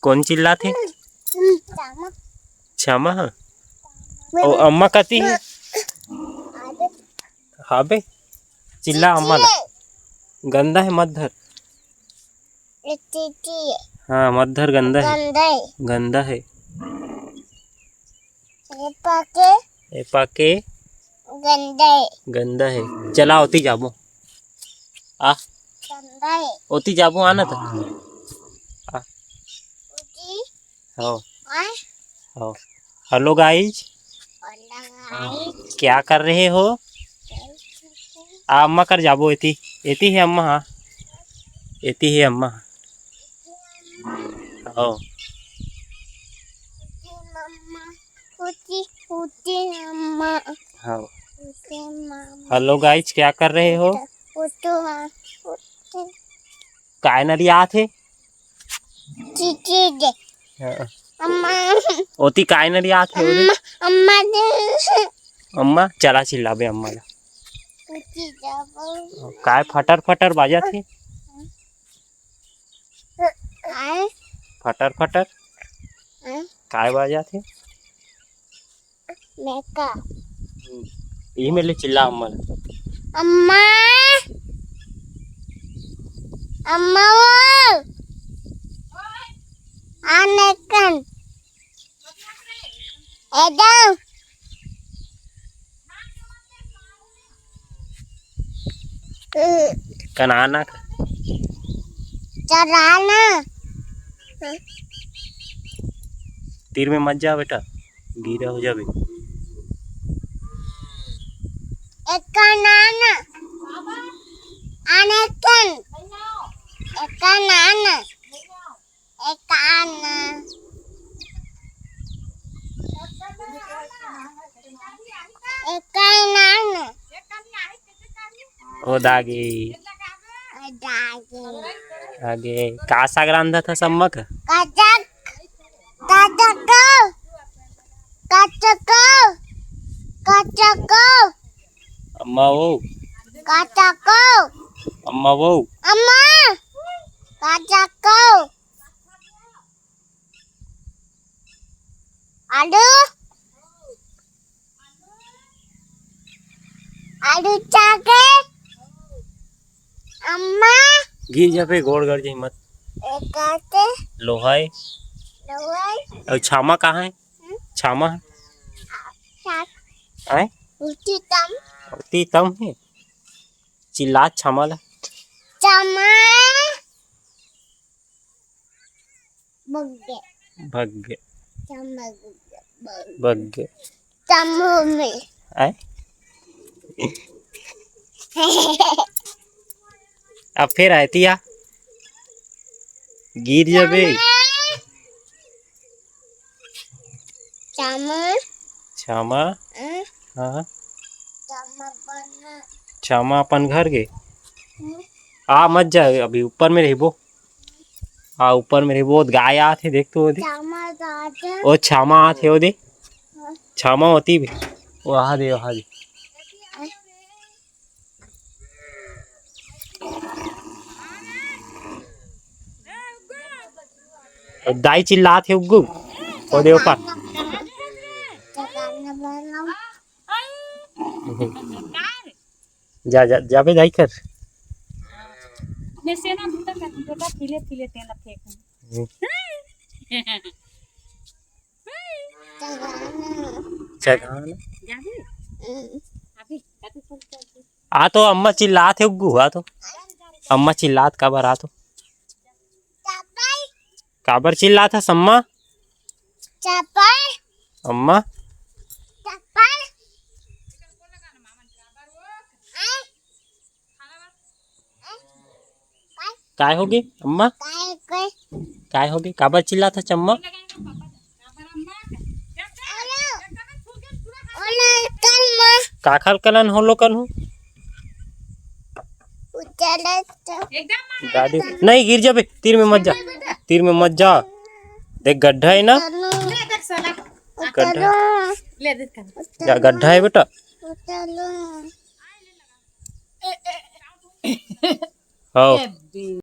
कौन चिल्ला थे? क्षमा हाँ और अम्मा कहती है हाँ बे चिल्ला अम्मा ला गंदा है मत हाँ मत धर गंदा है गंदा है ए पाके गंदा है चला होती जाबो आ होती जाबो आना था आ हाँ हाँ हेलो गाइज क्या कर रहे हो आ अम्मा कर जाबो एती एती है अम्मा हाँ एती है अम्मा हाँ हाँ हेलो गाइज क्या कर रहे हो काय नरिया थे ओती काय नरिया थे अम्मा चला चिल्ला बे अम्मा ला काय फटर फटर बाजा थे फटर फटर काय बाजा थे ये मेरे चिल्ला अम्मा अम्मा अम्मा आने कन एकदम कनाना चराना तीर में मत जा बेटा गीला हो जाबे एक नाना आने कन एक नाना एक आना एक नाना ओ दागे आगे का साग रांधा था सम्मक कचक कचक कचक कचक अम्मा वो कचक अम्मा वो अम्मा कचक आलू आलू चाके अम्मा गिर जा पे गोड़ गड़ जाई मत काटे लोहाई लोई और छामा कहाँ है छामा साथ है उठी तम ती तम है चिल्ला छामा ला चमा बग्गे भग्गे चमा भग्गे चमू में है अब फिर आती या गिर जाबे चमा छामा हाँ चमा बना छामा अपन घर गे आ मत जा अभी ऊपर में रहबो हाँ ऊपर में रहबो गाय आथे देख तो ओदे चमा दादा ओ छामा आथे ओदे छामा होती भी वहाँ दे दाई चिल्लाते उग्गू ओदे ऊपर जा जा जा बे दाई कर मैं सेना भूता का बेटा फिले फिले तेला फेंक चगाना जाबे अभी कति चल आ तो अम्मा चिल्लाते उग्गू आ तो अम्मा चिल्लात काबर आ तो काबर चिल्लात हस अम्मा चप्पल अम्मा चप्पल काय होगी अम्मा काय होगी काबर चिल्लात हस अम्मा का खल कलन होलो कन हूँ दादी नहीं गिर जाबे तीर में मत जा तीर में मत जा देख गड्ढा है ना गड्ढा या गड्ढा है बेटा हाँ